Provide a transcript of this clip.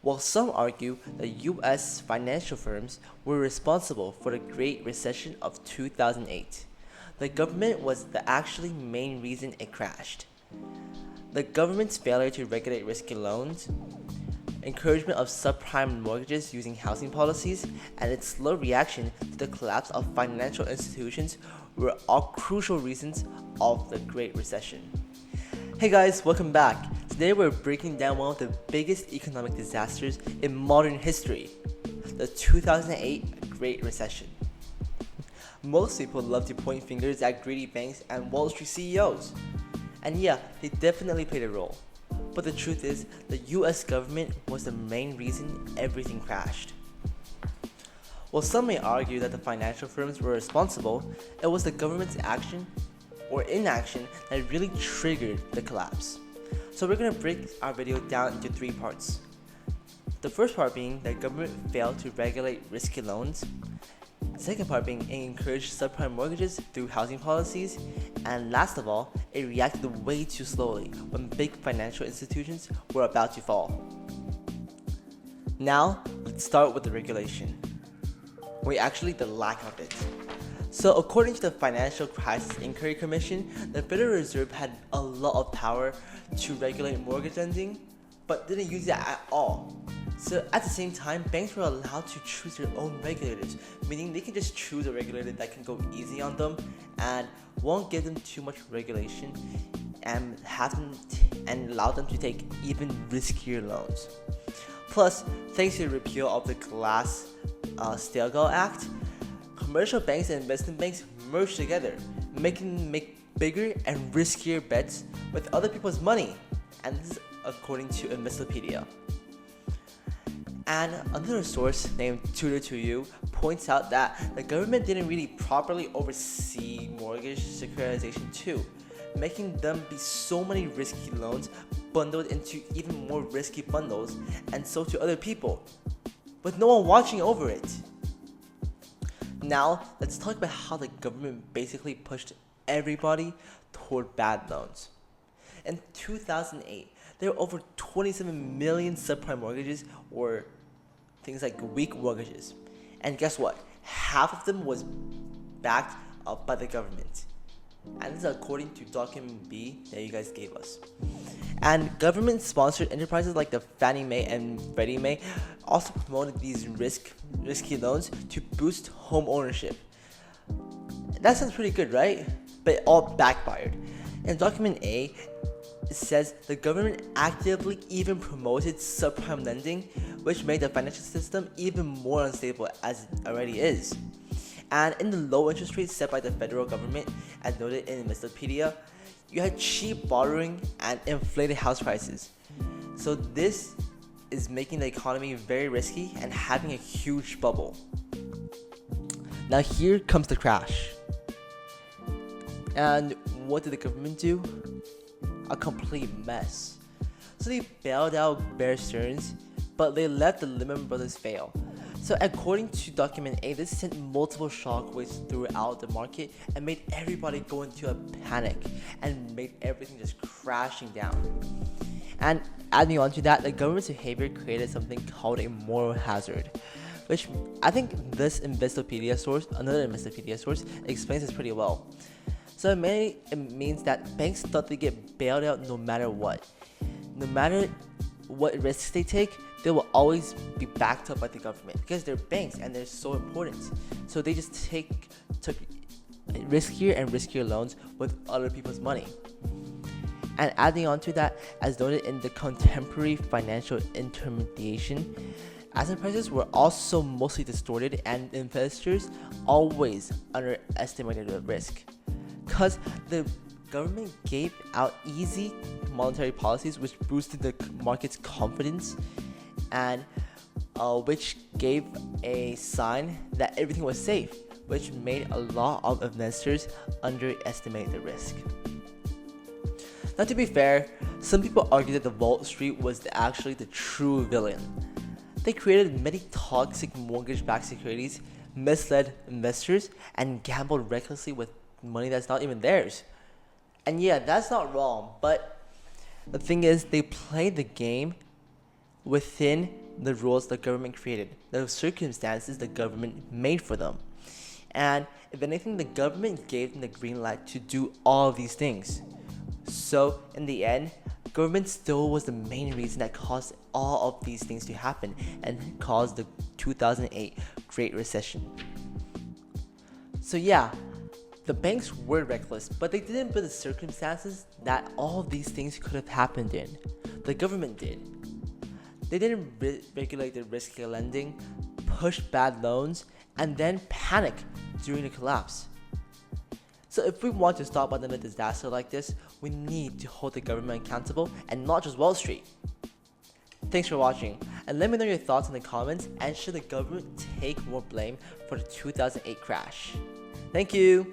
While some argue that U.S. financial firms were responsible for the Great Recession of 2008, the government was the actually main reason it crashed. The government's failure to regulate risky loans, encouragement of subprime mortgages using housing policies, and its slow reaction to the collapse of financial institutions were all crucial reasons of the Great Recession. Hey guys, welcome back. Today we're breaking down one of the biggest economic disasters in modern history, the 2008 Great Recession. Most people love to point fingers at greedy banks and Wall Street CEOs. And yeah, they definitely played a role. But the truth is, the US government was the main reason everything crashed. While some may argue that the financial firms were responsible, it was the government's action or inaction that really triggered the collapse. So we're going to break our video down into three parts. The first part being that government failed to regulate risky loans. The second part being it encouraged subprime mortgages through housing policies. And last of all, it reacted way too slowly when big financial institutions were about to fall. Now, let's start with the regulation. The lack of it. So according to the Financial Crisis Inquiry Commission, the Federal Reserve had a lot of power to regulate mortgage lending, but didn't use it at all. So at the same time, banks were allowed to choose their own regulators, meaning they can just choose a regulator that can go easy on them and won't give them too much regulation and allow them to take even riskier loans. Plus, thanks to the repeal of the Glass-Steagall Act, commercial banks and investment banks merged together, making them make bigger and riskier bets with other people's money, and this is according to Investopedia. And another source named Tutor2U points out that the government didn't really properly oversee mortgage securitization too, making them be so many risky loans bundled into even more risky bundles and sold to other people, with no one watching over it. Now, let's talk about how the government basically pushed everybody toward bad loans. In 2008, there were over 27 million subprime mortgages, or things like weak mortgages. And guess what? Half of them was backed up by the government. And this is according to document B that you guys gave us. And government-sponsored enterprises like the Fannie Mae and Freddie Mae also promoted these risky loans to boost home ownership. That sounds pretty good, right? But it all backfired. In document A, it says the government actively even promoted subprime lending, which made the financial system even more unstable as it already is. And in the low interest rates set by the federal government, as noted in Investopedia, you had cheap borrowing and inflated house prices. So this is making the economy very risky and having a huge bubble. Now here comes the crash. And what did the government do? A complete mess. So they bailed out Bear Stearns, but they let the Lehman Brothers fail. So according to document A, this sent multiple shockwaves throughout the market and made everybody go into a panic and made everything just crashing down. And adding on to that, the government's behavior created something called a moral hazard, which I think another Investopedia source, explains this pretty well. So it means that banks thought they get bailed out no matter what. No matter what risks they take, they will always be backed up by the government because they're banks and they're so important. So they just took riskier and riskier loans with other people's money. And adding on to that, as noted in the contemporary financial intermediation, asset prices were also mostly distorted and investors always underestimated the risk. Because the government gave out easy monetary policies which boosted the market's confidence and which gave a sign that everything was safe, which made a lot of investors underestimate the risk. Now to be fair, some people argue that the Wall Street was actually the true villain. They created many toxic mortgage-backed securities, misled investors, and gambled recklessly with money that's not even theirs. And yeah, that's not wrong, but the thing is, they played the game within the rules the government created, the circumstances the government made for them. And if anything, the government gave them the green light to do all of these things. So in the end, government still was the main reason that caused all of these things to happen and caused the 2008 Great Recession. So yeah, the banks were reckless, but they didn't build the circumstances that all of these things could have happened in. The government did. They didn't regulate the risky lending, push bad loans, and then panic during the collapse. So if we want to stop another disaster like this, we need to hold the government accountable and not just Wall Street. Thanks for watching, and let me know your thoughts in the comments, and should the government take more blame for the 2008 crash? Thank you!